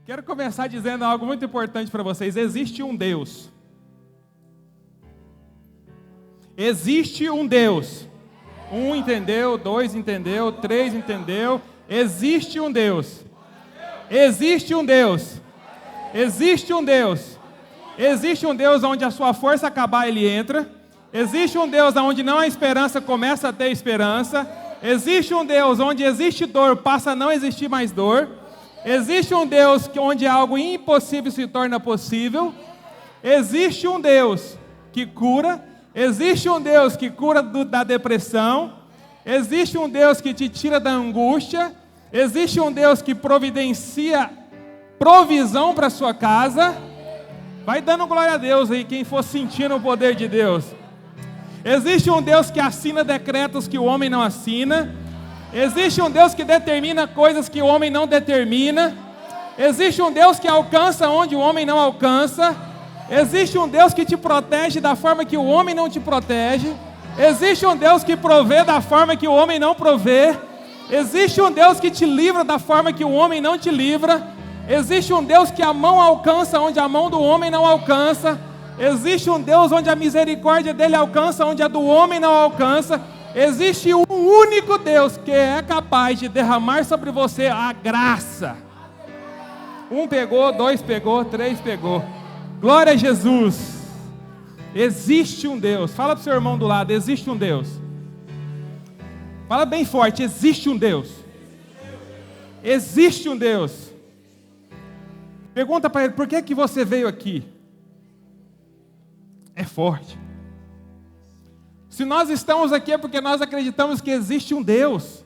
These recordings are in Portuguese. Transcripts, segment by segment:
Quero começar dizendo algo muito importante para vocês. Existe um Deus. Existe um Deus. 1 entendeu, 2 entendeu, 3 entendeu. Existe um Deus. Existe um Deus. Existe um Deus. Existe um Deus onde a sua força acabar, Ele entra. Existe um Deus onde não há esperança, começa a ter esperança. Existe um Deus onde existe dor, passa a não existir mais dor. Existe um Deus onde algo impossível se torna possível. Existe um Deus que cura. Existe um Deus que cura da depressão. Existe um Deus que te tira da angústia. Existe um Deus que providencia provisão para a sua casa. Vai dando glória a Deus aí, quem for sentindo o poder de Deus. Existe um Deus que assina decretos que o homem não assina. Existe um Deus que determina coisas que o homem não determina. Existe um Deus que alcança onde o homem não alcança. Existe um Deus que te protege da forma que o homem não te protege. Existe um Deus que provê da forma que o homem não provê. Existe um Deus que te livra da forma que o homem não te livra. Existe um Deus que a mão alcança onde a mão do homem não alcança. Existe um Deus onde a misericórdia dele alcança onde a do homem não alcança. Existe um único Deus que é capaz de derramar sobre você a graça. 1 pegou, 2 pegou, 3 pegou. Glória a Jesus. Existe um Deus. Fala para o seu irmão do lado, existe um Deus. Fala bem forte, existe um Deus. Existe um Deus. Pergunta para ele, por que você veio aqui? É forte. Se nós estamos aqui é porque nós acreditamos que existe um Deus.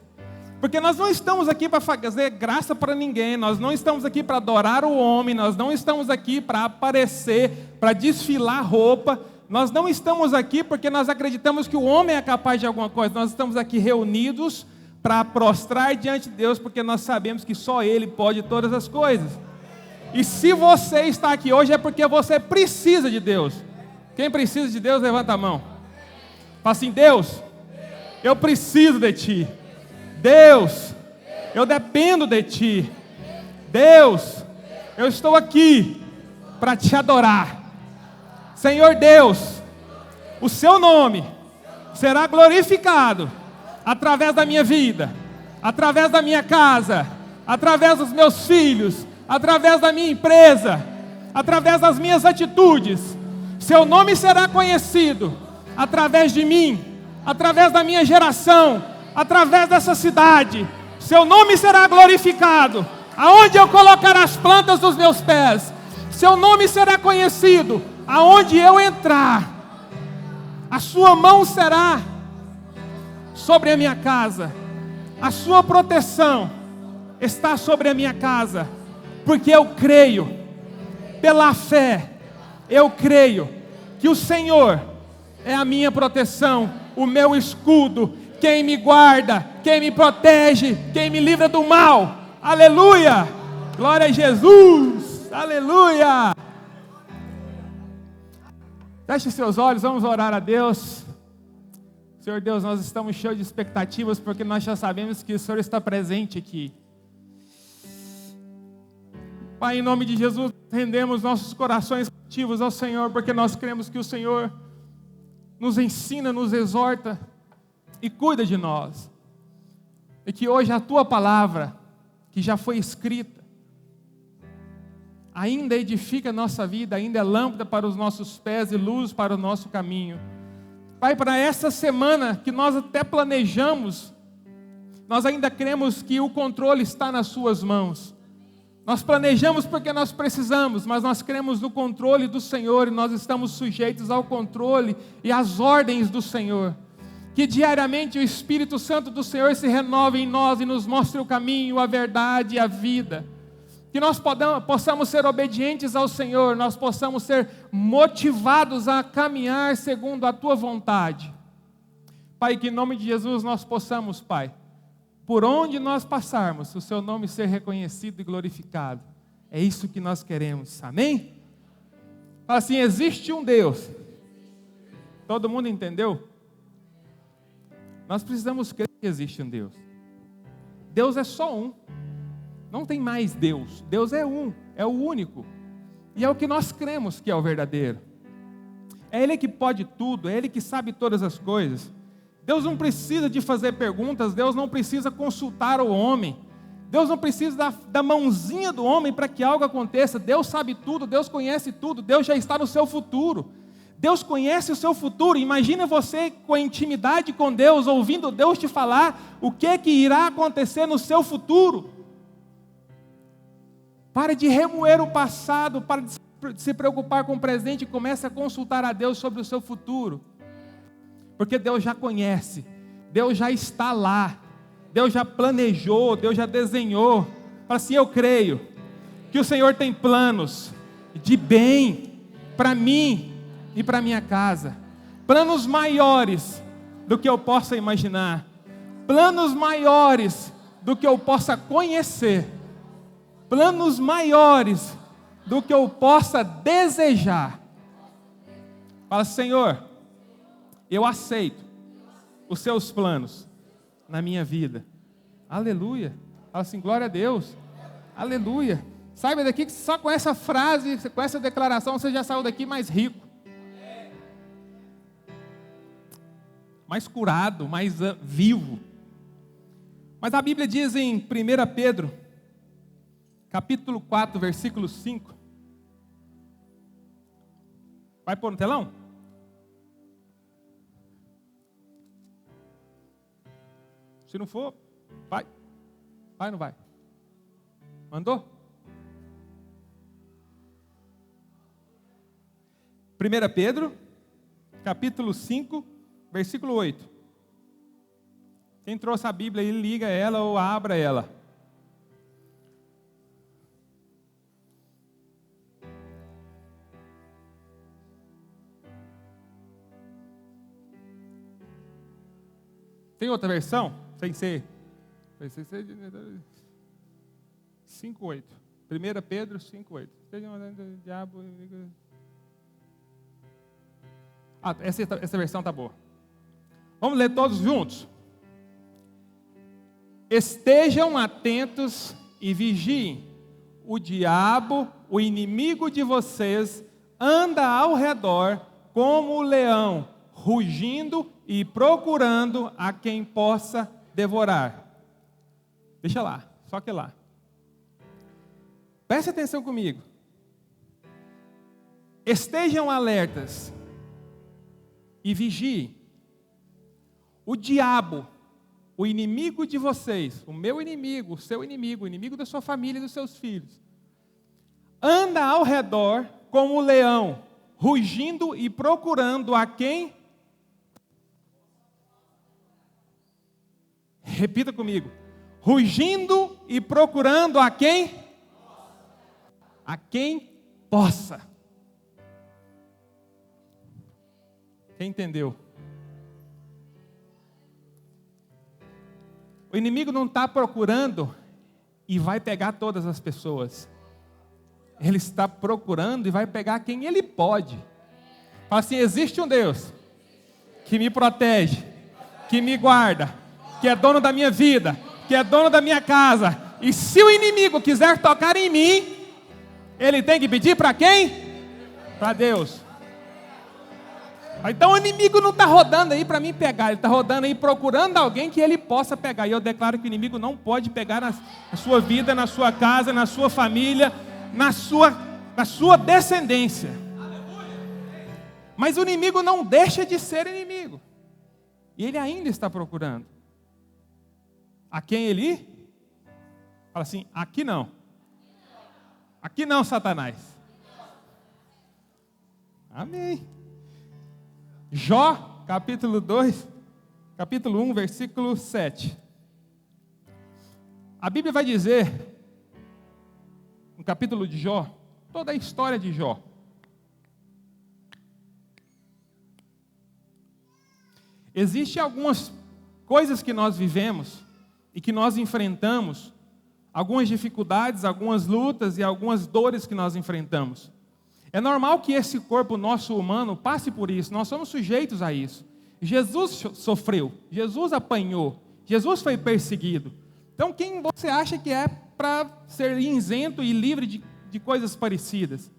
Porque nós não estamos aqui para fazer graça para ninguém. Nós não estamos aqui para adorar o homem. Nós não estamos aqui para aparecer, para desfilar roupa. Nós não estamos aqui porque nós acreditamos que o homem é capaz de alguma coisa. Nós estamos aqui reunidos para prostrar diante de Deus, porque nós sabemos que só Ele pode todas as coisas. E se você está aqui hoje é porque você precisa de Deus. Quem precisa de Deus, levanta a mão. Fala assim, Deus, eu preciso de Ti. Deus, eu dependo de Ti. Deus, eu estou aqui para Te adorar. Senhor Deus, o Seu nome será glorificado através da minha vida, através da minha casa, através dos meus filhos, através da minha empresa, através das minhas atitudes. Seu nome será conhecido através de mim, através da minha geração, através dessa cidade. Seu nome será glorificado aonde eu colocar as plantas dos meus pés. Seu nome será conhecido aonde eu entrar. A sua mão será sobre a minha casa. A sua proteção está sobre a minha casa, porque eu creio, pela fé, eu creio que o Senhor é a minha proteção, o meu escudo, quem me guarda, quem me protege, quem me livra do mal. Aleluia! Glória a Jesus! Aleluia! Feche seus olhos, vamos orar a Deus. Senhor Deus, nós estamos cheios de expectativas, porque nós já sabemos que o Senhor está presente aqui. Pai, em nome de Jesus, rendemos nossos corações cativos ao Senhor, porque nós cremos que o Senhor nos ensina, nos exorta e cuida de nós. E que hoje a Tua palavra, que já foi escrita, ainda edifica a nossa vida, ainda é lâmpada para os nossos pés e luz para o nosso caminho. Pai, para essa semana que nós até planejamos, nós ainda cremos que o controle está nas Suas mãos. Nós planejamos porque nós precisamos, mas nós cremos no controle do Senhor e nós estamos sujeitos ao controle e às ordens do Senhor. Que diariamente o Espírito Santo do Senhor se renove em nós e nos mostre o caminho, a verdade e a vida. Que nós possamos ser obedientes ao Senhor, nós possamos ser motivados a caminhar segundo a Tua vontade. Pai, que em nome de Jesus nós possamos, Pai, por onde nós passarmos, o Seu nome ser reconhecido e glorificado. É isso que nós queremos, amém? Fala assim, existe um Deus. Todo mundo entendeu? Nós precisamos crer que existe um Deus. Deus é só um. Não tem mais Deus. Deus é um, é o único. E é o que nós cremos que é o verdadeiro. É Ele que pode tudo, é Ele que sabe todas as coisas. Deus não precisa de fazer perguntas, Deus não precisa consultar o homem. Deus não precisa da mãozinha do homem para que algo aconteça. Deus sabe tudo, Deus conhece tudo, Deus já está no seu futuro. Deus conhece o seu futuro. Imagina você com a intimidade com Deus, ouvindo Deus te falar o que irá acontecer no seu futuro. Pare de remoer o passado, pare de se preocupar com o presente e comece a consultar a Deus sobre o seu futuro. Porque Deus já conhece, Deus já está lá, Deus já planejou, Deus já desenhou. Fala assim: eu creio que o Senhor tem planos de bem para mim e para minha casa. Planos maiores do que eu possa imaginar. Planos maiores do que eu possa conhecer. Planos maiores do que eu possa desejar. Fala: Senhor, eu aceito os seus planos na minha vida. Aleluia. Fala assim: glória a Deus. Aleluia. Saiba daqui que só com essa frase, com essa declaração, você já saiu daqui mais rico, mais curado, mais vivo. Mas a Bíblia diz em 1 Pedro, capítulo 4, versículo 5. Vai pôr no telão? Se não for, vai. Vai ou não vai? Mandou? 1 Pedro, capítulo 5, versículo 8. Quem trouxe a Bíblia aí, liga ela ou abra ela. Tem outra versão? Sem ser. 5:8. 1 Pedro 5:8. Essa versão tá boa. Vamos ler todos juntos? Estejam atentos e vigiem. O diabo, o inimigo de vocês, anda ao redor como o leão, rugindo e procurando a quem possa devorar. Deixa lá, só que lá. Preste atenção comigo. Estejam alertas e vigiem. O diabo, o inimigo de vocês, o meu inimigo, o seu inimigo, o inimigo da sua família e dos seus filhos, anda ao redor como o leão, rugindo e procurando a quem? Repita comigo. Rugindo e procurando a quem? A quem possa. Quem entendeu? O inimigo não está procurando e vai pegar todas as pessoas. Ele está procurando e vai pegar quem ele pode. Fala assim: existe um Deus que me protege, que me guarda, que é dono da minha vida, que é dono da minha casa. E se o inimigo quiser tocar em mim, ele tem que pedir para quem? Para Deus. Então o inimigo não está rodando aí para mim pegar, ele está rodando aí procurando alguém que ele possa pegar. E eu declaro que o inimigo não pode pegar na sua vida, na sua casa, na sua família, na sua descendência. Mas o inimigo não deixa de ser inimigo. E ele ainda está procurando. A quem ele? Fala assim: aqui não. Aqui não, Satanás. Amém. Jó, capítulo 2, capítulo 1, versículo 7. A Bíblia vai dizer, no capítulo de Jó, toda a história de Jó. Existem algumas coisas que nós vivemos e que nós enfrentamos, algumas dificuldades, algumas lutas e algumas dores que nós enfrentamos. É normal que esse corpo nosso humano passe por isso, nós somos sujeitos a isso. Jesus sofreu, Jesus apanhou, Jesus foi perseguido. Então quem você acha que é para ser isento e livre de coisas parecidas.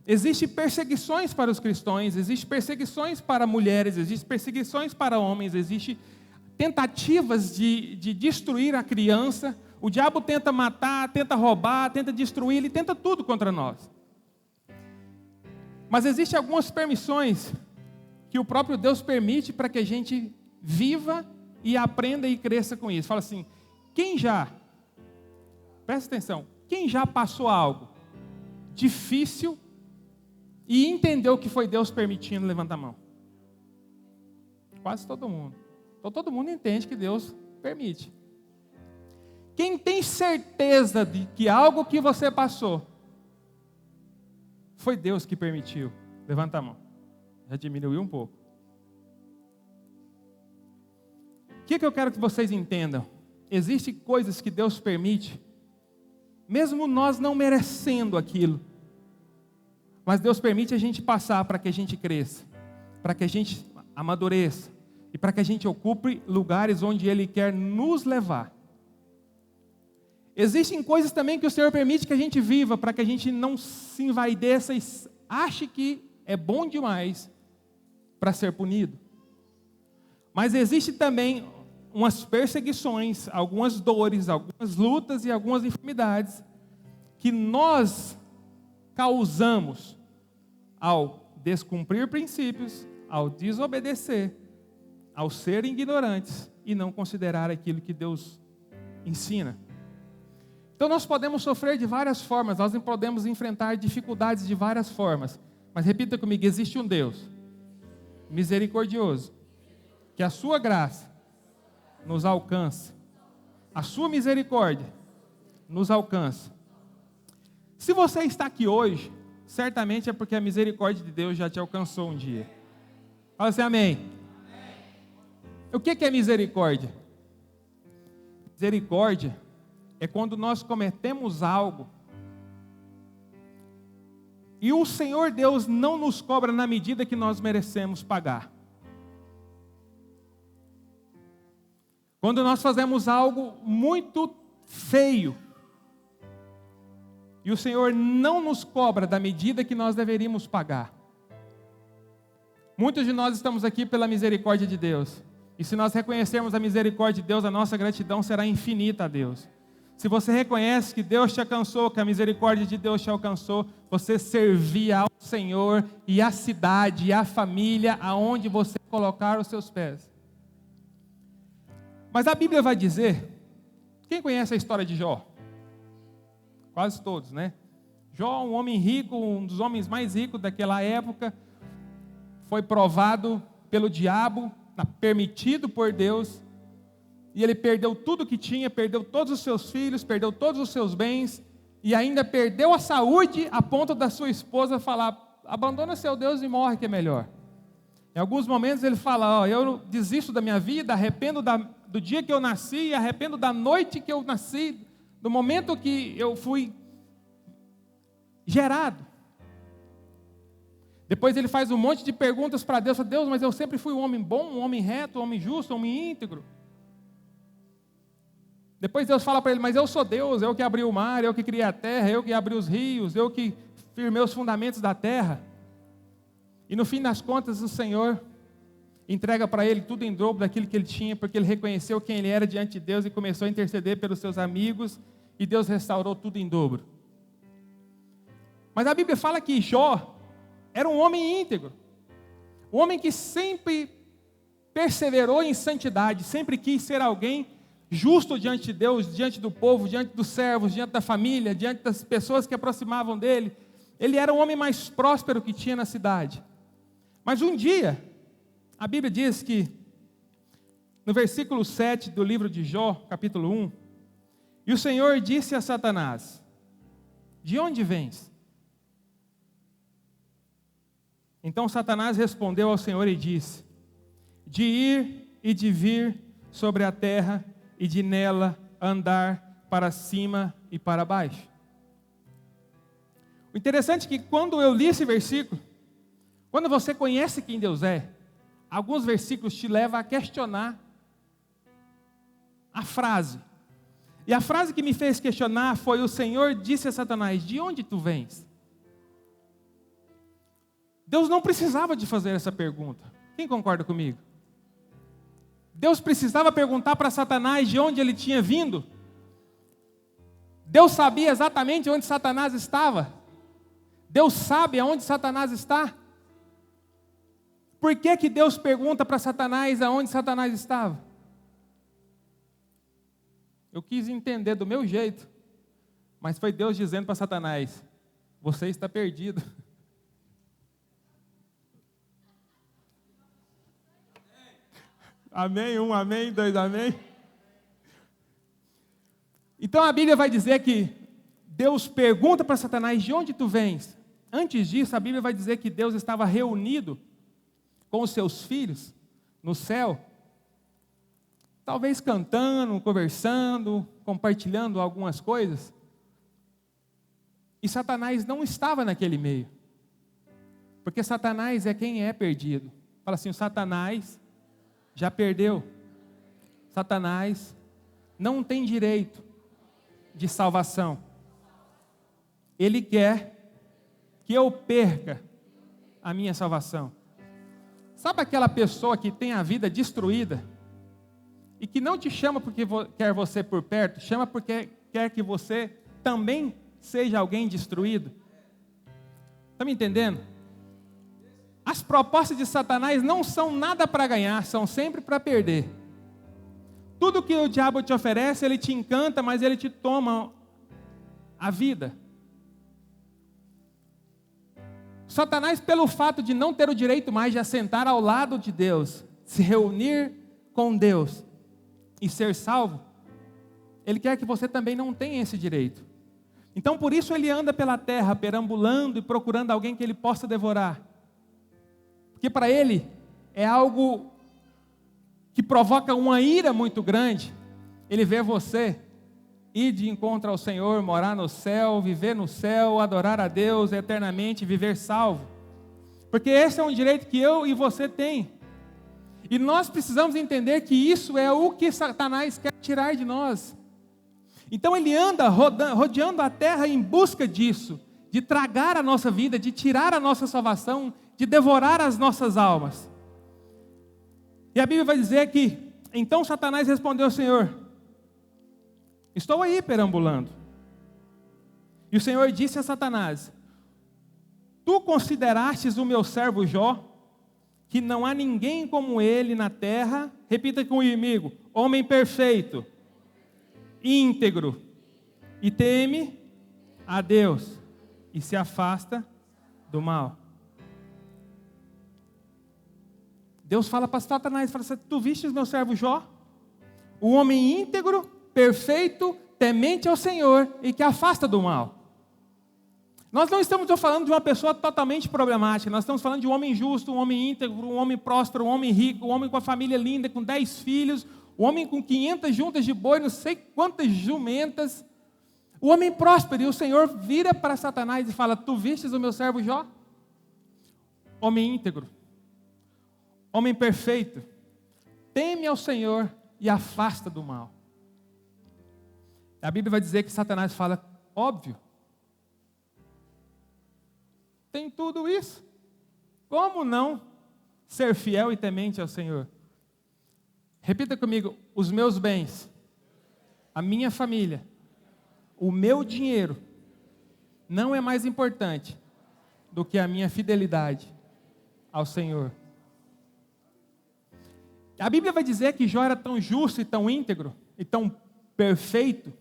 Existem perseguições para os cristãos, existem perseguições para mulheres, existem perseguições para homens, existem tentativas de destruir a criança. O diabo tenta matar, tenta roubar, tenta destruir, ele tenta tudo contra nós. Mas existem algumas permissões que o próprio Deus permite para que a gente viva e aprenda e cresça com isso. Fala assim, presta atenção, quem já passou algo difícil e entendeu que foi Deus permitindo, levanta a mão. Quase todo mundo. Então todo mundo entende que Deus permite. Quem tem certeza de que algo que você passou foi Deus que permitiu, levanta a mão. Já diminuiu um pouco. O que eu quero que vocês entendam? Existem coisas que Deus permite, mesmo nós não merecendo aquilo. Mas Deus permite a gente passar para que a gente cresça, para que a gente amadureça e para que a gente ocupe lugares onde Ele quer nos levar. Existem coisas também que o Senhor permite que a gente viva, para que a gente não se envaideça e ache que é bom demais para ser punido. Mas existe também umas perseguições, algumas dores, algumas lutas e algumas enfermidades que nós causamos ao descumprir princípios, ao desobedecer, ao ser ignorantes e não considerar aquilo que Deus ensina. Então nós podemos sofrer de várias formas, nós podemos enfrentar dificuldades de várias formas. Mas repita comigo, existe um Deus misericordioso, que a sua graça nos alcança, a sua misericórdia nos alcança. Se você está aqui hoje, certamente é porque a misericórdia de Deus já te alcançou um dia. Fala assim, amém. O que é misericórdia? Misericórdia é quando nós cometemos algo e o Senhor Deus não nos cobra na medida que nós merecemos pagar. Quando nós fazemos algo muito feio e o Senhor não nos cobra da medida que nós deveríamos pagar. Muitos de nós estamos aqui pela misericórdia de Deus. E se nós reconhecermos a misericórdia de Deus, a nossa gratidão será infinita a Deus. Se você reconhece que Deus te alcançou, que a misericórdia de Deus te alcançou, você servir ao Senhor e à cidade e à família aonde você colocar os seus pés. Mas a Bíblia vai dizer, quem conhece a história de Jó? Quase todos, né? Jó, um homem rico, um dos homens mais ricos daquela época, foi provado pelo diabo, permitido por Deus, e ele perdeu tudo que tinha, perdeu todos os seus filhos, perdeu todos os seus bens, e ainda perdeu a saúde a ponto da sua esposa falar, abandona seu Deus e morre que é melhor. Em alguns momentos ele fala, eu desisto da minha vida, arrependo do dia que eu nasci, arrependo da noite que eu nasci, do momento que eu fui gerado. Depois ele faz um monte de perguntas para Deus, Deus, mas eu sempre fui um homem bom, um homem reto, um homem justo, um homem íntegro. Depois Deus fala para ele, mas eu sou Deus, eu que abri o mar, eu que criei a terra, eu que abri os rios, eu que firmei os fundamentos da terra. E no fim das contas o Senhor entrega para ele tudo em dobro daquilo que ele tinha, porque ele reconheceu quem ele era diante de Deus e começou a interceder pelos seus amigos, e Deus restaurou tudo em dobro. Mas a Bíblia fala que Jó era um homem íntegro, um homem que sempre perseverou em santidade, sempre quis ser alguém justo diante de Deus, diante do povo, diante dos servos, diante da família, diante das pessoas que aproximavam dele. Ele era o homem mais próspero que tinha na cidade. Mas um dia, a Bíblia diz que, no versículo 7 do livro de Jó, capítulo 1, e o Senhor disse a Satanás, de onde vens? Então Satanás respondeu ao Senhor e disse, de ir e de vir sobre a terra e de nela andar para cima e para baixo. O interessante é que quando eu li esse versículo, quando você conhece quem Deus é, alguns versículos te levam a questionar a frase, E a frase que me fez questionar foi: o Senhor disse a Satanás, de onde tu vens? Deus não precisava de fazer essa pergunta. Quem concorda comigo? Deus precisava perguntar para Satanás de onde ele tinha vindo? Deus sabia exatamente onde Satanás estava? Deus sabe aonde Satanás está? Por que que Deus pergunta para Satanás aonde Satanás estava? Eu quis entender do meu jeito, mas foi Deus dizendo para Satanás: você está perdido. Amém? 1, amém, 2, amém. Então a Bíblia vai dizer que Deus pergunta para Satanás: de onde tu vens? Antes disso, a Bíblia vai dizer que Deus estava reunido com os seus filhos no céu, talvez cantando, conversando, compartilhando algumas coisas. E Satanás não estava naquele meio, porque Satanás é quem é perdido. Fala assim: o Satanás já perdeu. Satanás não tem direito de salvação. Ele quer que eu perca a minha salvação. Sabe aquela pessoa que tem a vida destruída e que não te chama porque quer você por perto, chama porque quer que você também seja alguém destruído? Está me entendendo? As propostas de Satanás não são nada para ganhar, são sempre para perder. Tudo que o diabo te oferece, ele te encanta, mas ele te toma a vida. Satanás, pelo fato de não ter o direito mais de assentar ao lado de Deus, se reunir com Deus e ser salvo, ele quer que você também não tenha esse direito. Então, por isso ele anda pela terra, perambulando e procurando alguém que ele possa devorar. Porque para ele é algo que provoca uma ira muito grande. Ele vê você ir de encontro ao Senhor, morar no céu, viver no céu, adorar a Deus eternamente, viver salvo. Porque esse é um direito que eu e você tem. E nós precisamos entender que isso é o que Satanás quer tirar de nós. Então ele anda rodeando a terra em busca disso, de tragar a nossa vida, de tirar a nossa salvação, de devorar as nossas almas. E a Bíblia vai dizer que, então Satanás respondeu ao Senhor: estou aí perambulando. E o Senhor disse a Satanás: tu considerastes o meu servo Jó, que não há ninguém como ele na terra, repita comigo, homem perfeito, íntegro, e teme a Deus, e se afasta do mal. Deus fala para Satanás, fala assim: tu vistes meu servo Jó, o homem íntegro, perfeito, temente ao Senhor e que afasta do mal. Nós não estamos falando de uma pessoa totalmente problemática, nós estamos falando de um homem justo, um homem íntegro, um homem próspero, um homem rico, um homem com a família linda, com 10 filhos, um homem com 500 juntas de boi, não sei quantas jumentas, o homem próspero. E o Senhor vira para Satanás e fala: tu vistes o meu servo Jó? Homem íntegro, homem perfeito, teme ao Senhor e afasta do mal. A Bíblia vai dizer que Satanás fala: óbvio, tem tudo isso, como não ser fiel e temente ao Senhor? Repita comigo: os meus bens, a minha família, o meu dinheiro, não é mais importante do que a minha fidelidade ao Senhor. A Bíblia vai dizer que Jó era tão justo e tão íntegro e tão perfeito,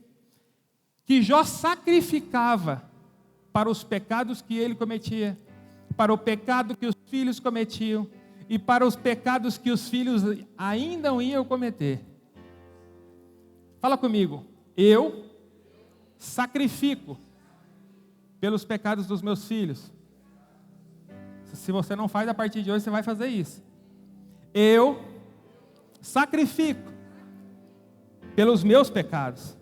que Jó sacrificava para os pecados que ele cometia, para o pecado que os filhos cometiam e para os pecados que os filhos ainda iam cometer. Fala comigo: eu sacrifico pelos pecados dos meus filhos. Se você não faz, a partir de hoje você vai fazer isso. Eu sacrifico pelos meus pecados.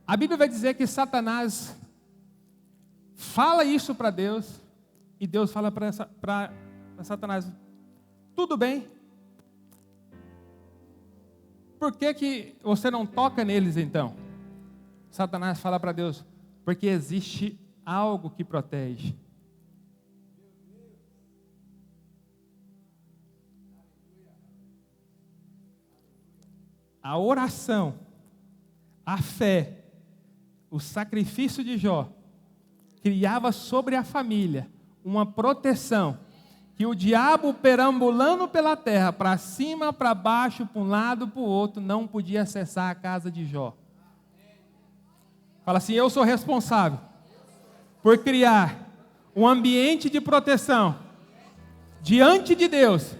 A Bíblia vai dizer que Satanás fala isso para Deus, e Deus fala para Satanás: tudo bem, por que você não toca neles então? Satanás fala para Deus, porque existe algo que protege. A oração, a fé, o sacrifício de Jó, criava sobre a família uma proteção, que o diabo perambulando pela terra, para cima, para baixo, para um lado, para o outro, não podia acessar a casa de Jó. Fala assim, eu sou responsável por criar um ambiente de proteção diante de Deus,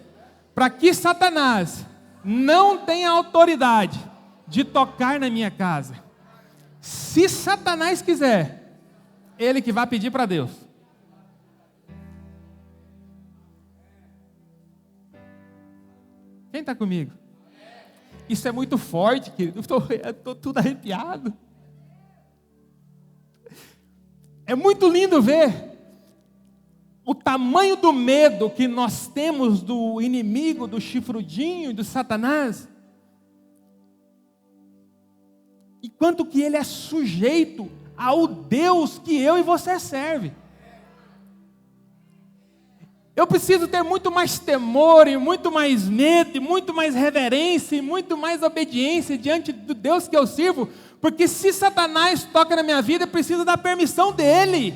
para que Satanás não tenha autoridade de tocar na minha casa. Se Satanás quiser, ele que vai pedir para Deus. Quem está comigo? Isso é muito forte, querido. Estou tudo arrepiado. É muito lindo ver o tamanho do medo que nós temos do inimigo, do chifrudinho e do Satanás. E quanto que ele é sujeito ao Deus que eu e você serve. Eu preciso ter muito mais temor, e muito mais medo, e muito mais reverência, e muito mais obediência diante do Deus que eu sirvo, porque se Satanás toca na minha vida, eu preciso da permissão dele.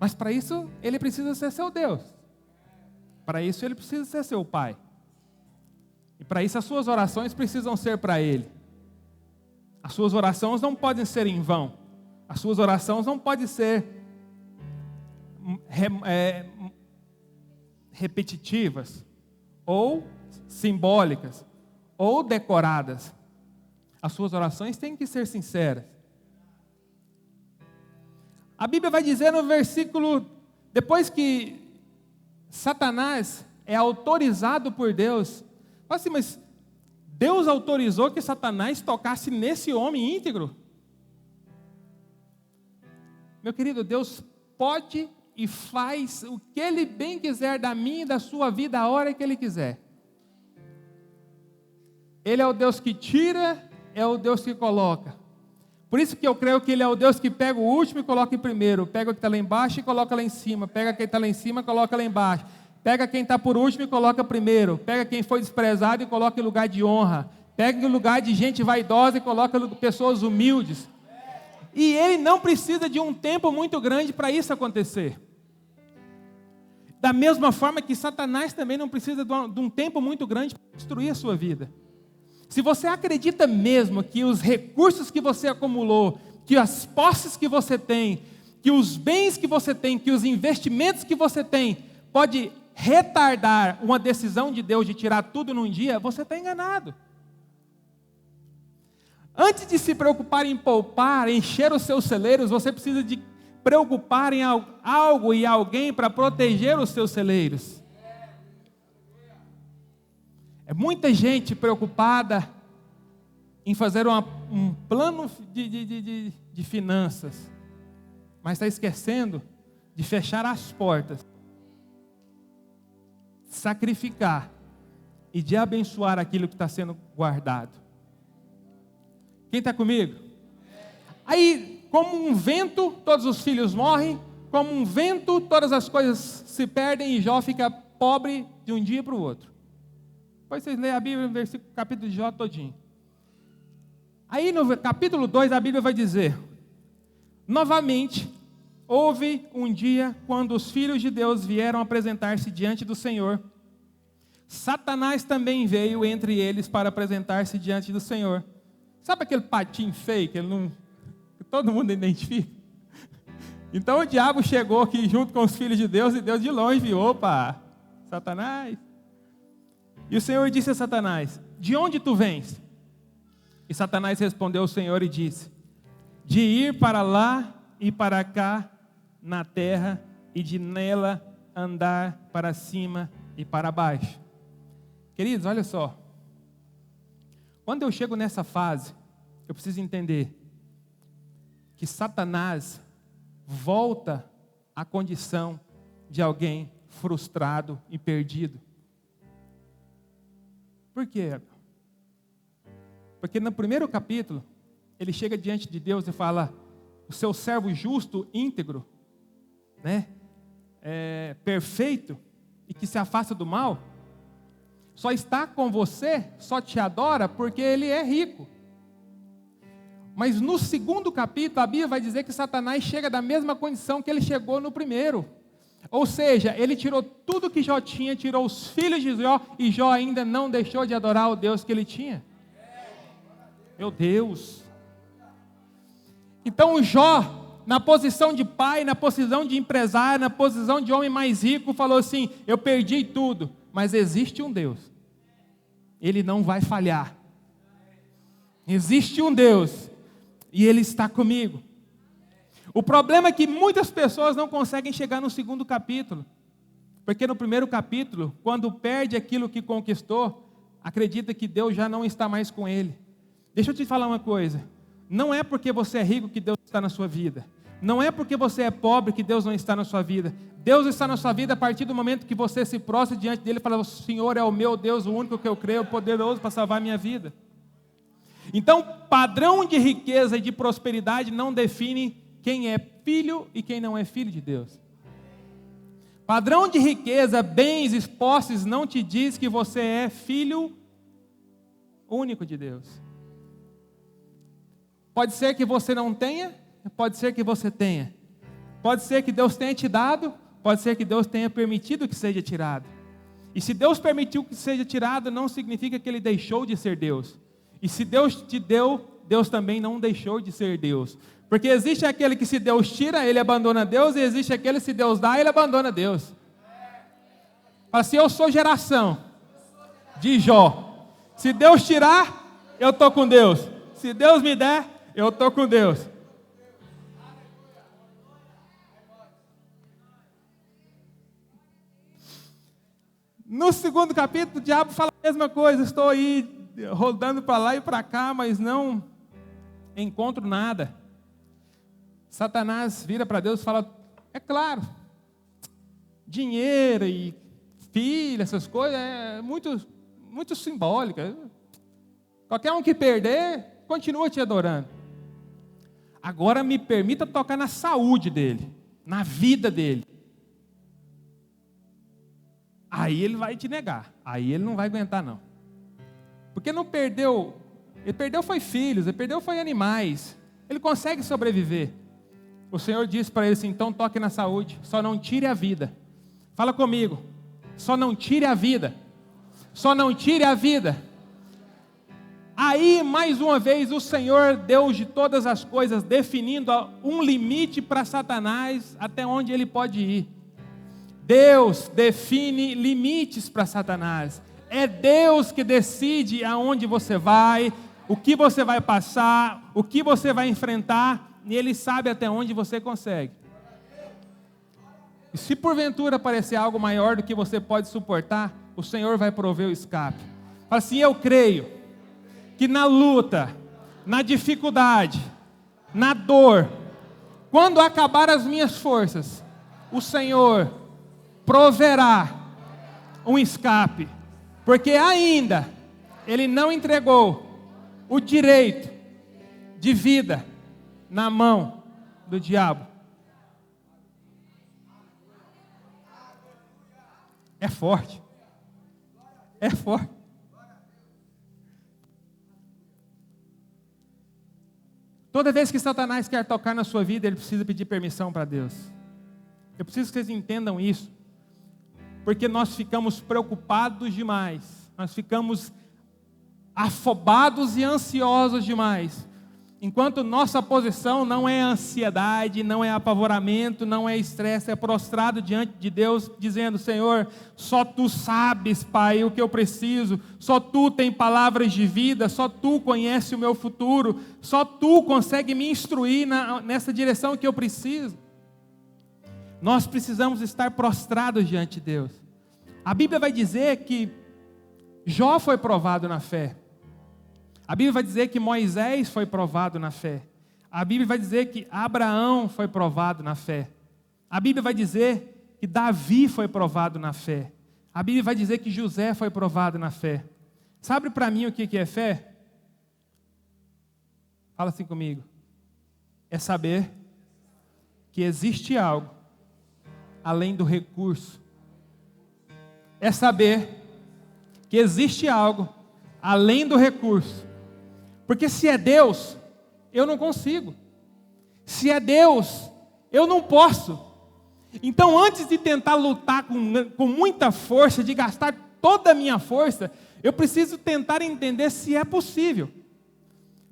Mas para isso, ele precisa ser seu Deus. Para isso, ele precisa ser seu Pai. E para isso, as suas orações precisam ser para ele. As suas orações não podem ser em vão. As suas orações não podem ser repetitivas, ou simbólicas, ou decoradas. As suas orações têm que ser sinceras. A Bíblia vai dizer no versículo, depois que Satanás é autorizado por Deus, fala assim, mas Deus autorizou que Satanás tocasse nesse homem íntegro? Meu querido, Deus pode e faz o que Ele bem quiser da minha e da sua vida a hora que Ele quiser. Ele é o Deus que tira, é o Deus que coloca. Por isso que eu creio que Ele é o Deus que pega o último e coloca em primeiro. Pega o que está lá embaixo e coloca lá em cima. Pega quem está lá em cima e coloca lá embaixo. Pega quem está por último e coloca primeiro. Pega quem foi desprezado e coloca em lugar de honra. Pega em lugar de gente vaidosa e coloca pessoas humildes. E Ele não precisa de um tempo muito grande para isso acontecer. Da mesma forma que Satanás também não precisa de um tempo muito grande para destruir a sua vida. Se você acredita mesmo que os recursos que você acumulou, que as posses que você tem, que os bens que você tem, que os investimentos que você tem, pode retardar uma decisão de Deus de tirar tudo num dia, você está enganado. Antes de se preocupar em poupar, encher os seus celeiros, você precisa de preocupar em algo e alguém para proteger os seus celeiros. É muita gente preocupada em fazer um plano de finanças, mas está esquecendo de fechar as portas, sacrificar e de abençoar aquilo que está sendo guardado. Quem está comigo? Aí, como um vento, todos os filhos morrem, como um vento, todas as coisas se perdem e Jó fica pobre de um dia para o outro. Depois vocês leem a Bíblia no versículo, capítulo de Jó todinho. Aí no capítulo 2 a Bíblia vai dizer: novamente, houve um dia quando os filhos de Deus vieram apresentar-se diante do Senhor. Satanás também veio entre eles para apresentar-se diante do Senhor. Sabe aquele patinho feio que todo mundo identifica? Então o diabo chegou aqui junto com os filhos de Deus e Deus de longe viu: opa, Satanás. E o Senhor disse a Satanás: de onde tu vens? E Satanás respondeu ao Senhor e disse: de ir para lá e para cá na terra, e de nela andar para cima e para baixo. Queridos, olha só. Quando eu chego nessa fase, eu preciso entender que Satanás volta à condição de alguém frustrado e perdido. Por quê, Abel? Porque no primeiro capítulo, ele chega diante de Deus e fala: o seu servo justo, íntegro, né? Perfeito e que se afasta do mal, só está com você, só te adora porque ele é rico. Mas no segundo capítulo, a Bíblia vai dizer que Satanás chega da mesma condição que ele chegou no primeiro. Ou seja, ele tirou tudo que Jó tinha, tirou os filhos de Jó, e Jó ainda não deixou de adorar o Deus que ele tinha. Meu Deus! Então Jó, na posição de pai, na posição de empresário, na posição de homem mais rico, falou assim: eu perdi tudo, mas existe um Deus. Ele não vai falhar. Existe um Deus, e Ele está comigo. O problema é que muitas pessoas não conseguem chegar no segundo capítulo, porque no primeiro capítulo, quando perde aquilo que conquistou, acredita que Deus já não está mais com ele. Deixa eu te falar uma coisa: não é porque você é rico que Deus está na sua vida, não é porque você é pobre que Deus não está na sua vida. Deus está na sua vida a partir do momento que você se prostra diante dele e fala: o Senhor é o meu Deus, o único que eu creio, poderoso para salvar a minha vida. Então, padrão de riqueza e de prosperidade não define quem é filho e quem não é filho de Deus. Padrão de riqueza, bens, posses não te diz que você é filho único de Deus. Pode ser que você não tenha, pode ser que você tenha. Pode ser que Deus tenha te dado, pode ser que Deus tenha permitido que seja tirado. E se Deus permitiu que seja tirado, não significa que Ele deixou de ser Deus. E se Deus te deu, Deus também não deixou de ser Deus. Porque existe aquele que se Deus tira, ele abandona Deus, e existe aquele que se Deus dá, ele abandona Deus. Fala assim: eu sou geração de Jó. Se Deus tirar, eu estou com Deus. Se Deus me der, eu estou com Deus. No segundo capítulo, o diabo fala a mesma coisa: estou aí rodando para lá e para cá, mas não encontro nada. Satanás vira para Deus e fala: é claro, dinheiro e filho, essas coisas, é muito simbólica. Qualquer um que perder, continua te adorando. Agora me permita tocar na saúde dele, na vida dele. Aí ele vai te negar, aí ele não vai aguentar não. Porque não perdeu, ele perdeu foi filhos, ele perdeu foi animais, ele consegue sobreviver. O Senhor disse para ele assim: então toque na saúde, só não tire a vida. Fala comigo: só não tire a vida. Só não tire a vida. Aí, mais uma vez, o Senhor, Deus de todas as coisas, definindo um limite para Satanás, até onde ele pode ir. Deus define limites para Satanás. É Deus que decide aonde você vai, o que você vai passar, o que você vai enfrentar, e Ele sabe até onde você consegue. E se porventura aparecer algo maior do que você pode suportar, o Senhor vai prover o escape. Fala assim: eu creio que na luta, na dificuldade, na dor, quando acabar as minhas forças, o Senhor proverá um escape, porque ainda Ele não entregou o direito de vida na mão do diabo. É forte. É forte. Toda vez que Satanás quer tocar na sua vida, ele precisa pedir permissão para Deus. Eu preciso que vocês entendam isso. Porque nós ficamos preocupados demais. Nós ficamos afobados e ansiosos demais. Enquanto nossa posição não é ansiedade, não é apavoramento, não é estresse, é prostrado diante de Deus, dizendo: Senhor, só Tu sabes, Pai, o que eu preciso, só Tu tem palavras de vida, só Tu conhece o meu futuro, só Tu consegue me instruir nessa direção que eu preciso. Nós precisamos estar prostrados diante de Deus. A Bíblia vai dizer que Jó foi provado na fé. A Bíblia vai dizer que Moisés foi provado na fé. A Bíblia vai dizer que Abraão foi provado na fé. A Bíblia vai dizer que Davi foi provado na fé. A Bíblia vai dizer que José foi provado na fé. Sabe para mim o que é fé? Fala assim comigo. É saber que existe algo além do recurso. É saber que existe algo além do recurso. Porque se é Deus, eu não consigo. Se é Deus, eu não posso. Então, antes de tentar lutar com muita força, de gastar toda a minha força, eu preciso tentar entender se é possível.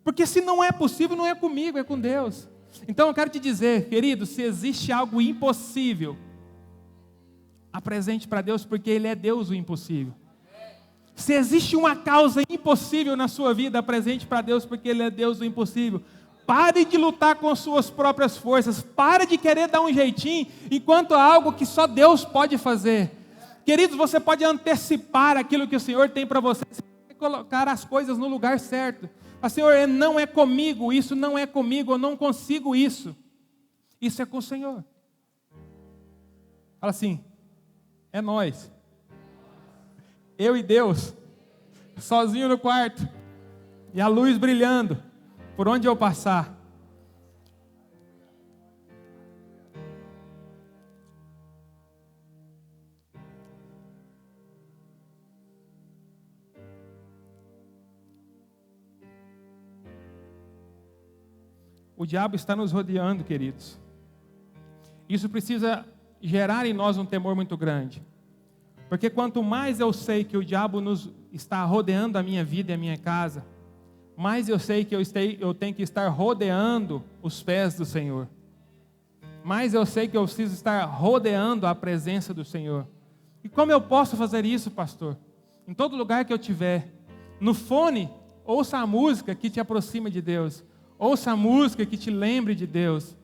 Porque se não é possível, não é comigo, é com Deus. Então eu quero te dizer, querido, se existe algo impossível, apresente para Deus, porque Ele é Deus o impossível. Se existe uma causa impossível na sua vida, apresente para Deus, porque Ele é Deus do impossível. Pare de lutar com as suas próprias forças. Pare de querer dar um jeitinho, enquanto há algo que só Deus pode fazer. Queridos, você pode antecipar aquilo que o Senhor tem para você. Você pode colocar as coisas no lugar certo. Mas, Senhor, não é comigo, isso não é comigo, eu não consigo isso. Isso é com o Senhor. Fala assim, é nós. Eu e Deus, sozinho no quarto, e a luz brilhando, por onde eu passar. O diabo está nos rodeando, queridos. Isso precisa gerar em nós um temor muito grande. Porque quanto mais eu sei que o diabo está rodeando a minha vida e a minha casa, mais eu sei que eu tenho que estar rodeando os pés do Senhor. Mais eu sei que eu preciso estar rodeando a presença do Senhor. E como eu posso fazer isso, pastor? Em todo lugar que eu estiver. No fone, ouça a música que te aproxima de Deus. Ouça a música que te lembre de Deus.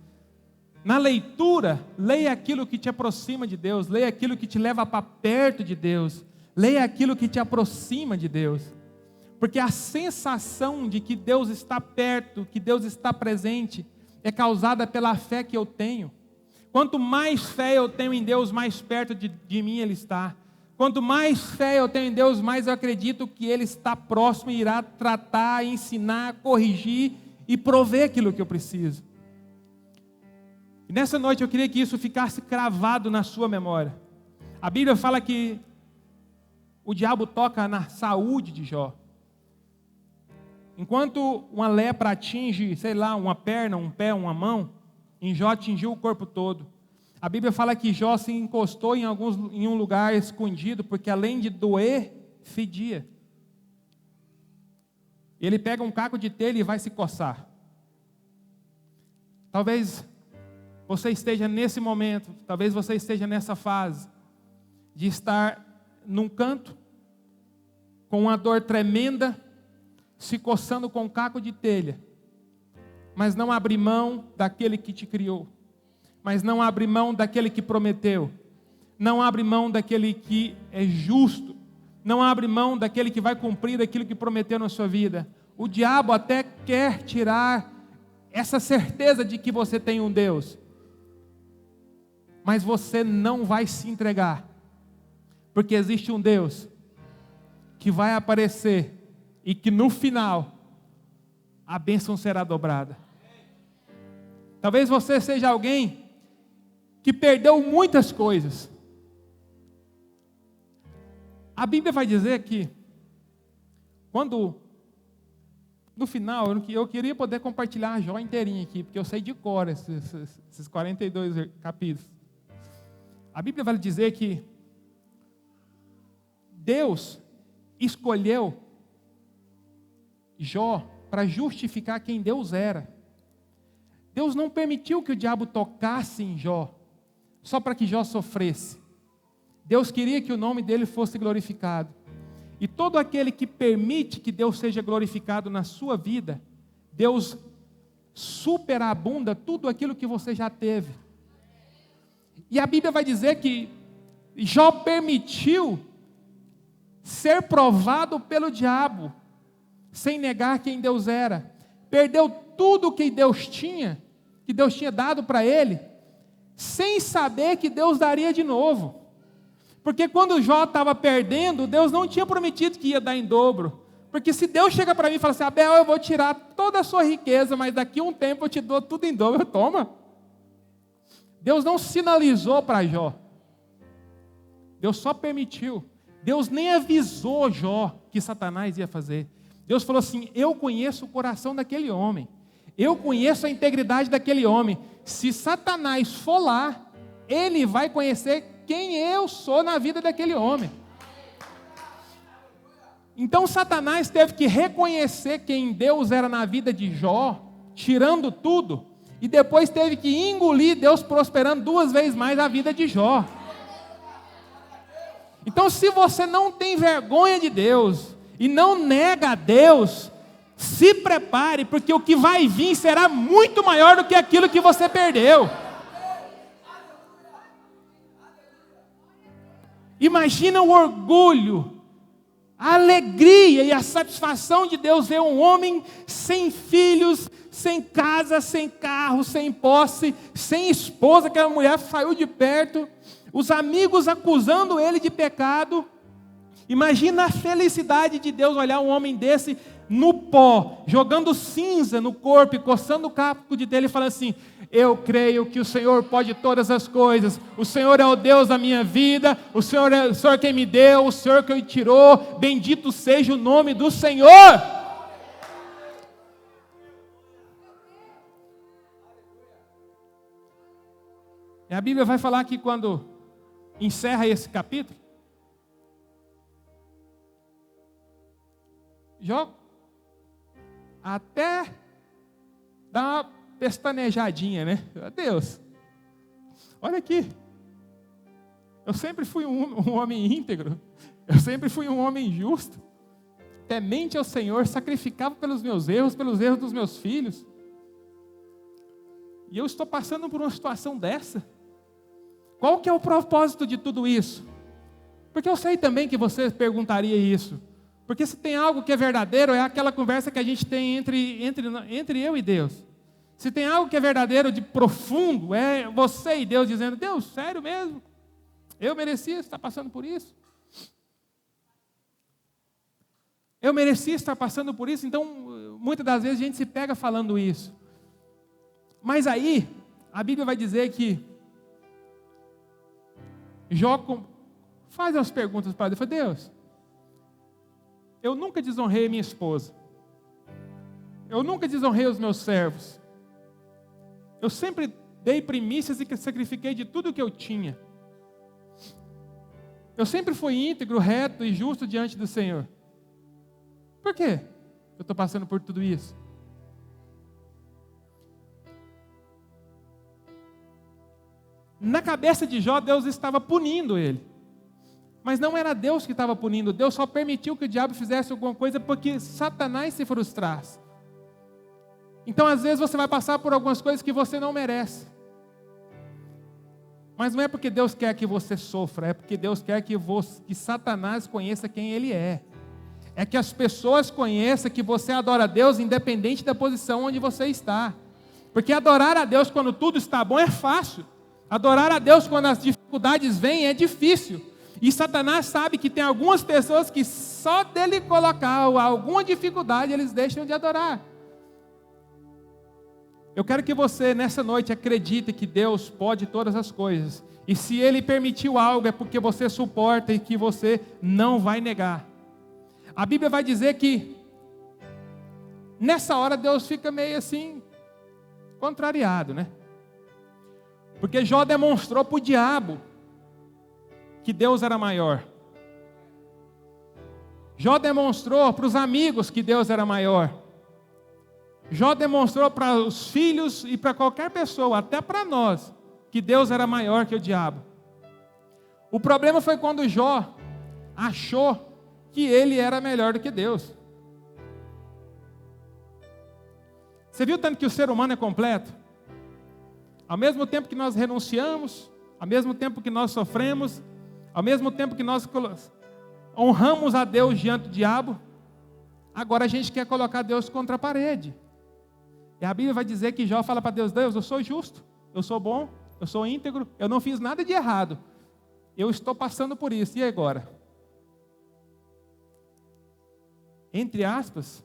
Na leitura, leia aquilo que te aproxima de Deus. Leia aquilo que te leva para perto de Deus. Leia aquilo que te aproxima de Deus. Porque a sensação de que Deus está perto, que Deus está presente, é causada pela fé que eu tenho. Quanto mais fé eu tenho em Deus, mais perto de mim Ele está. Quanto mais fé eu tenho em Deus, mais eu acredito que Ele está próximo e irá tratar, ensinar, corrigir e prover aquilo que eu preciso. E nessa noite eu queria que isso ficasse cravado na sua memória. A Bíblia fala que o diabo toca na saúde de Jó. Enquanto uma lepra atinge, sei lá, uma perna, um pé, uma mão, em Jó atingiu o corpo todo. A Bíblia fala que Jó se encostou em um lugar escondido, porque além de doer, fedia. Ele pega um caco de telha e vai se coçar. Talvez você esteja nesse momento, talvez você esteja nessa fase, de estar num canto, com uma dor tremenda, se coçando com um caco de telha, mas não abre mão daquele que te criou, mas não abre mão daquele que prometeu, não abre mão daquele que é justo, não abre mão daquele que vai cumprir aquilo que prometeu na sua vida. O diabo até quer tirar essa certeza de que você tem um Deus, mas você não vai se entregar, porque existe um Deus que vai aparecer e que no final a bênção será dobrada. Talvez você seja alguém que perdeu muitas coisas. A Bíblia vai dizer que quando no final, eu queria poder compartilhar a Jó inteirinha aqui, porque eu sei de cor esses 42 capítulos. A Bíblia vai dizer que Deus escolheu Jó para justificar quem Deus era. Deus não permitiu que o diabo tocasse em Jó, só para que Jó sofresse. Deus queria que o nome dele fosse glorificado. E todo aquele que permite que Deus seja glorificado na sua vida, Deus superabunda tudo aquilo que você já teve. E a Bíblia vai dizer que Jó permitiu ser provado pelo diabo, sem negar quem Deus era. Perdeu tudo que Deus tinha dado para ele, sem saber que Deus daria de novo. Porque quando Jó estava perdendo, Deus não tinha prometido que ia dar em dobro. Porque se Deus chega para mim e fala assim, Abel, eu vou tirar toda a sua riqueza, mas daqui a um tempo eu te dou tudo em dobro, toma. Deus não sinalizou para Jó. Deus só permitiu. Deus nem avisou Jó que Satanás ia fazer. Deus falou assim, eu conheço o coração daquele homem. Eu conheço a integridade daquele homem. Se Satanás for lá, ele vai conhecer quem eu sou na vida daquele homem. Então Satanás teve que reconhecer quem Deus era na vida de Jó, tirando tudo, e depois teve que engolir Deus prosperando 2 vezes mais a vida de Jó. Então, se você não tem vergonha de Deus e não nega a Deus, se prepare, porque o que vai vir será muito maior do que aquilo que você perdeu. Imagina o orgulho, a alegria e a satisfação de Deus ver um homem sem filhos, sem casa, sem carro, sem posse, sem esposa, que a mulher saiu de perto, os amigos acusando ele de pecado. Imagina a felicidade de Deus olhar um homem desse no pó, jogando cinza no corpo e coçando o caput dele e falando assim, eu creio que o Senhor pode todas as coisas, o Senhor é o Deus da minha vida, o Senhor é o Senhor quem me deu, o Senhor que me tirou, bendito seja o nome do Senhor. E a Bíblia vai falar que quando encerra esse capítulo, Jó até dá uma pestanejadinha, né? Deus, olha aqui, eu sempre fui um homem íntegro, eu sempre fui um homem justo, temente ao Senhor, sacrificava pelos meus erros, pelos erros dos meus filhos, e eu estou passando por uma situação dessa. Qual que é o propósito de tudo isso? Porque eu sei também que você perguntaria isso. Porque se tem algo que é verdadeiro, é aquela conversa que a gente tem entre eu e Deus. Se tem algo que é verdadeiro, de profundo, é você e Deus dizendo, Deus, sério mesmo? Eu merecia estar passando por isso? Eu merecia estar passando por isso? Então, muitas das vezes a gente se pega falando isso. Mas aí, a Bíblia vai dizer que Jó faz as perguntas para Deus. Fala, Deus, eu nunca desonrei minha esposa. Eu nunca desonrei os meus servos. Eu sempre dei primícias e sacrifiquei de tudo que eu tinha. Eu sempre fui íntegro, reto e justo diante do Senhor. Por quê eu estou passando por tudo isso? Na cabeça de Jó, Deus estava punindo ele. Mas não era Deus que estava punindo. Deus só permitiu que o diabo fizesse alguma coisa porque Satanás se frustrasse. Então, às vezes, você vai passar por algumas coisas que você não merece. Mas não é porque Deus quer que você sofra, é porque Deus quer que Satanás conheça quem ele é. É que as pessoas conheçam que você adora a Deus independente da posição onde você está. Porque adorar a Deus quando tudo está bom é fácil. Adorar a Deus quando as dificuldades vêm é difícil. E Satanás sabe que tem algumas pessoas que só dele colocar alguma dificuldade, eles deixam de adorar. Eu quero que você, nessa noite, acredite que Deus pode todas as coisas. E se Ele permitiu algo, é porque você suporta e que você não vai negar. A Bíblia vai dizer que, nessa hora, Deus fica meio assim, contrariado, né? Porque Jó demonstrou para o diabo que Deus era maior. Jó demonstrou para os amigos que Deus era maior. Jó demonstrou para os filhos e para qualquer pessoa, até para nós, que Deus era maior que o diabo. O problema foi quando Jó achou que ele era melhor do que Deus. Você viu tanto que o ser humano é completo? Ao mesmo tempo que nós renunciamos, ao mesmo tempo que nós sofremos, ao mesmo tempo que nós honramos a Deus diante do diabo, agora a gente quer colocar Deus contra a parede. E a Bíblia vai dizer que Jó fala para Deus, Deus, eu sou justo, eu sou bom, eu sou íntegro, eu não fiz nada de errado. eu estou passando por isso, e agora? Entre aspas,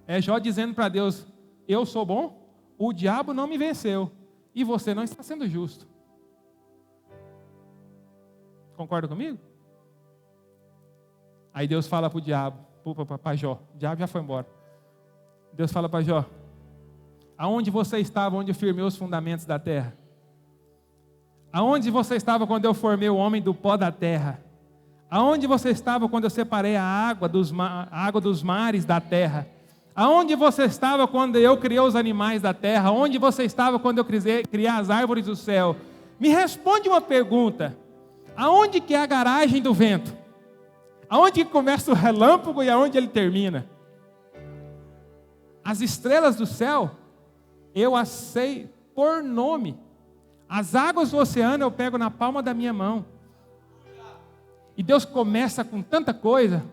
é Jó dizendo para Deus, eu sou bom, o diabo não me venceu, e você não está sendo justo. Concorda comigo? Aí Deus fala para o diabo, para Jó, o diabo já foi embora. Deus fala para Jó, aonde você estava, onde eu firmei os fundamentos da terra? Aonde você estava quando eu formei o homem do pó da terra? Aonde você estava quando eu separei a água dos mares da terra? Aonde você estava quando eu criei os animais da terra? Aonde você estava quando eu criei as árvores do céu? Me responde uma pergunta. Aonde que é a garagem do vento? Aonde que começa o relâmpago e aonde ele termina? As estrelas do céu, eu as sei por nome. As águas do oceano eu pego na palma da minha mão. E Deus começa com tanta coisa,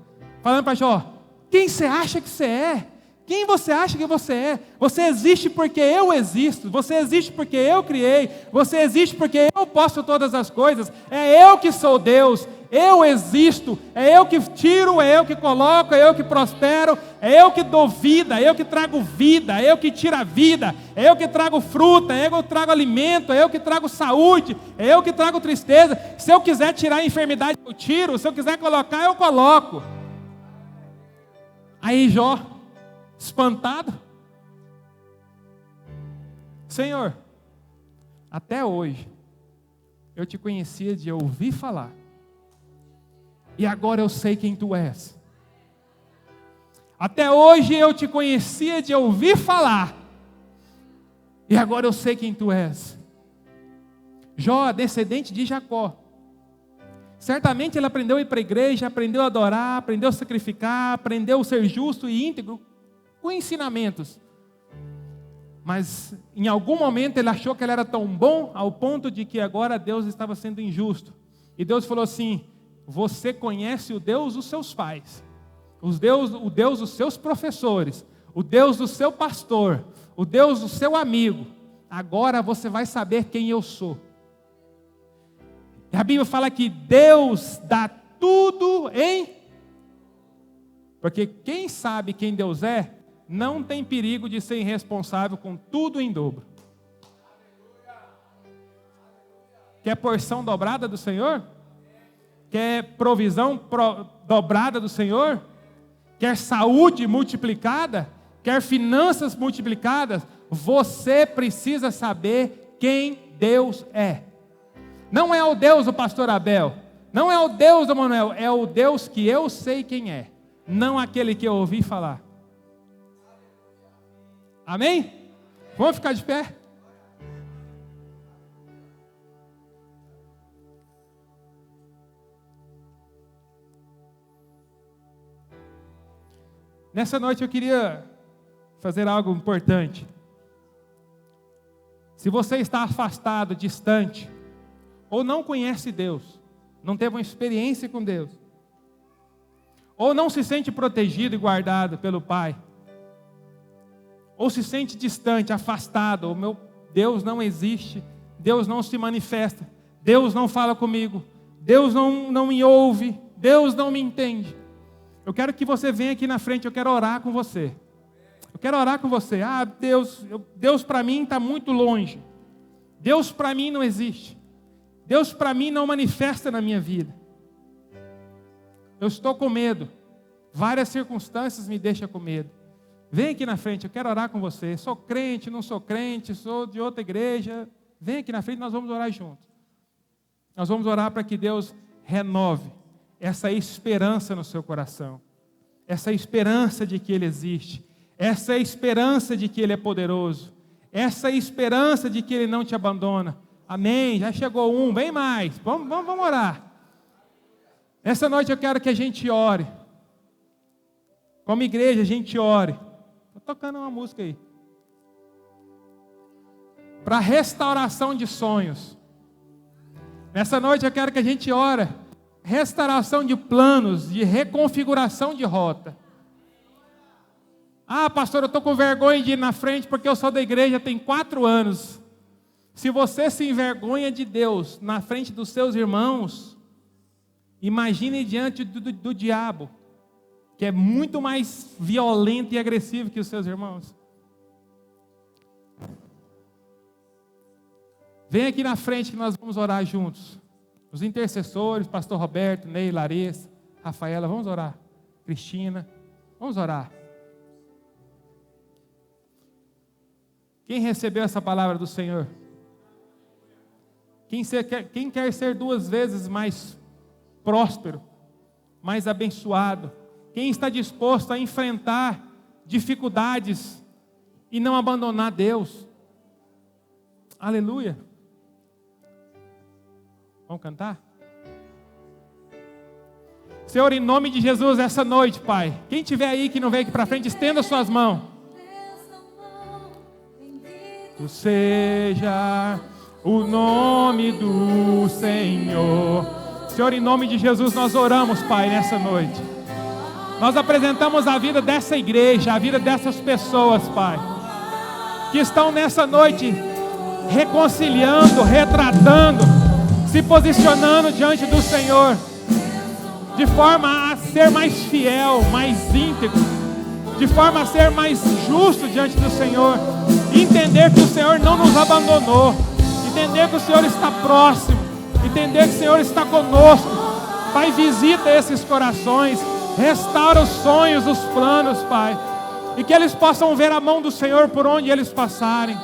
falando para Jó, quem você acha que você é? Quem você acha que você é? Você existe porque eu existo. Você existe porque eu criei. Você existe porque eu posso todas as coisas. É eu que sou Deus. Eu existo. É eu que tiro, é eu que coloco, é eu que prospero. É eu que dou vida, é eu que trago vida. É eu que tiro a vida. É eu que trago fruta, é eu que trago alimento. É eu que trago saúde. É eu que trago tristeza. Se eu quiser tirar a enfermidade, eu tiro. Se eu quiser colocar, eu coloco. Aí Jó, espantado, Senhor, até hoje eu te conhecia de ouvir falar, e agora eu sei quem tu és. Até hoje eu te conhecia de ouvir falar, e agora eu sei quem tu és. Jó, descendente de Jacó, certamente ele aprendeu a ir para a igreja, aprendeu a adorar, aprendeu a sacrificar, aprendeu a ser justo e íntegro, com ensinamentos, mas em algum momento ele achou que ele era tão bom ao ponto de que agora Deus estava sendo injusto, e Deus falou assim, você conhece o Deus dos seus pais, o Deus dos seus professores, o Deus do seu pastor, o Deus do seu amigo, agora você vai saber quem eu sou. E a Bíblia fala que Deus dá tudo porque quem sabe quem Deus é, não tem perigo de ser irresponsável com tudo em dobro. Quer porção dobrada do Senhor? Quer provisão dobrada do Senhor? Quer saúde multiplicada? Quer finanças multiplicadas? Você precisa saber quem Deus é. Não é o Deus do pastor Abel, não é o Deus do Manuel, é o Deus que eu sei quem é, não aquele que eu ouvi falar. Amém? Vamos ficar de pé? Nessa noite eu queria fazer algo importante. Se você está afastado, distante, ou não conhece Deus, não teve uma experiência com Deus, ou não se sente protegido e guardado pelo Pai, ou se sente distante, afastado, ou meu Deus não existe, Deus não se manifesta, Deus não fala comigo, Deus não me ouve, Deus não me entende. Eu quero que você venha aqui na frente, eu quero orar com você. Eu quero orar com você. Deus para mim está muito longe. Deus para mim não existe. Deus para mim não manifesta na minha vida. Eu estou com medo. Várias circunstâncias me deixam com medo. Vem aqui na frente, eu quero orar com você. Sou crente, não sou crente, sou de outra igreja. Vem aqui na frente, nós vamos orar juntos. Nós vamos orar para que Deus renove essa esperança no seu coração. Essa esperança de que Ele existe. Essa esperança de que Ele é poderoso. Essa esperança de que Ele não te abandona. Amém, já chegou um, vem mais. Vamos orar. Essa noite eu quero que a gente ore. Como igreja a gente ore. Estou tocando uma música aí. Para restauração de sonhos. Nessa noite eu quero que a gente ore. Restauração de planos, de reconfiguração de rota. Ah, pastor, eu estou com vergonha de ir na frente porque eu sou da igreja tem 4 anos. Se você se envergonha de Deus na frente dos seus irmãos, imagine diante do diabo, que é muito mais violento e agressivo que os seus irmãos. Vem aqui na frente que nós vamos orar juntos. Os intercessores, pastor Roberto, Ney, Larissa, Rafaela, vamos orar. Cristina, vamos orar. Quem recebeu essa palavra do Senhor? Quem quer ser 2 vezes mais próspero, mais abençoado? Quem está disposto a enfrentar dificuldades e não abandonar Deus? Aleluia. Vamos cantar? Senhor, em nome de Jesus, essa noite, Pai, quem estiver aí que não veio aqui para frente, estenda suas mãos. Tu seja o nome do Senhor. Senhor, em nome de Jesus, nós oramos, Pai, nessa noite. Nós apresentamos a vida dessa igreja, a vida dessas pessoas, Pai, que estão nessa noite reconciliando, retratando, se posicionando diante do Senhor, de forma a ser mais fiel, mais íntegro, de forma a ser mais justo diante do Senhor, entender que o Senhor não nos abandonou, entender que o Senhor está próximo, entender que o Senhor está conosco. Pai, visita esses corações, restaura os sonhos, os planos, Pai, e que eles possam ver a mão do Senhor por onde eles passarem,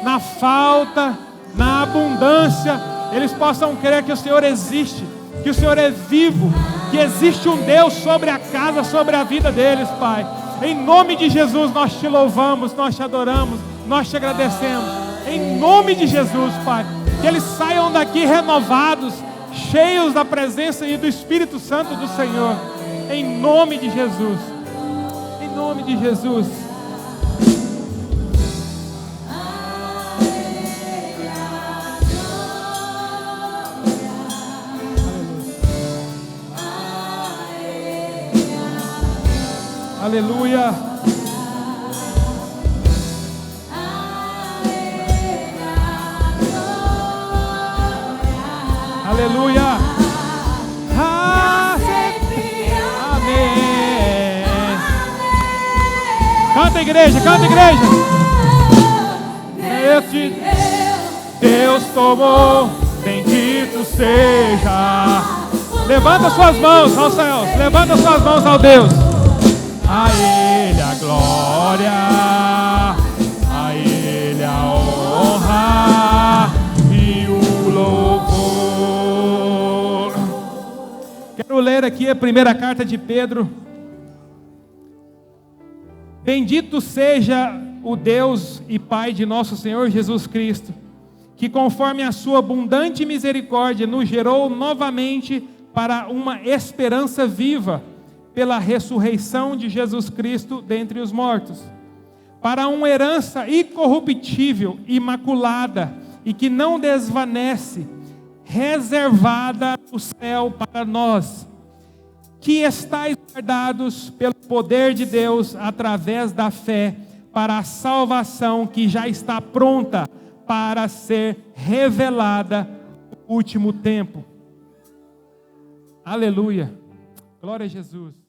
na falta, na abundância, eles possam crer que o Senhor existe, que o Senhor é vivo, que existe um Deus sobre a casa, sobre a vida deles, Pai. Em nome de Jesus nós te louvamos, nós te adoramos, nós te agradecemos. Em nome de Jesus, Pai, que eles saiam daqui renovados, cheios da presença e do Espírito Santo do Senhor. Em nome de Jesus. Em nome de Jesus. Aleluia. Aleluia. Amém. Canta, igreja, canta, igreja. Deus tomou, bendito seja. Levanta suas mãos aos céus, levanta suas mãos ao Deus. A Ele a glória, a Ele a honra e o louvor. Quero ler aqui a primeira carta de Pedro. Bendito seja o Deus e Pai de nosso Senhor Jesus Cristo, que conforme a sua abundante misericórdia nos gerou novamente para uma esperança viva, pela ressurreição de Jesus Cristo dentre os mortos, para uma herança incorruptível, imaculada e que não desvanece, reservada no céu para nós, que estáis guardados pelo poder de Deus através da fé, para a salvação que já está pronta para ser revelada no último tempo. Aleluia. Glória a Jesus.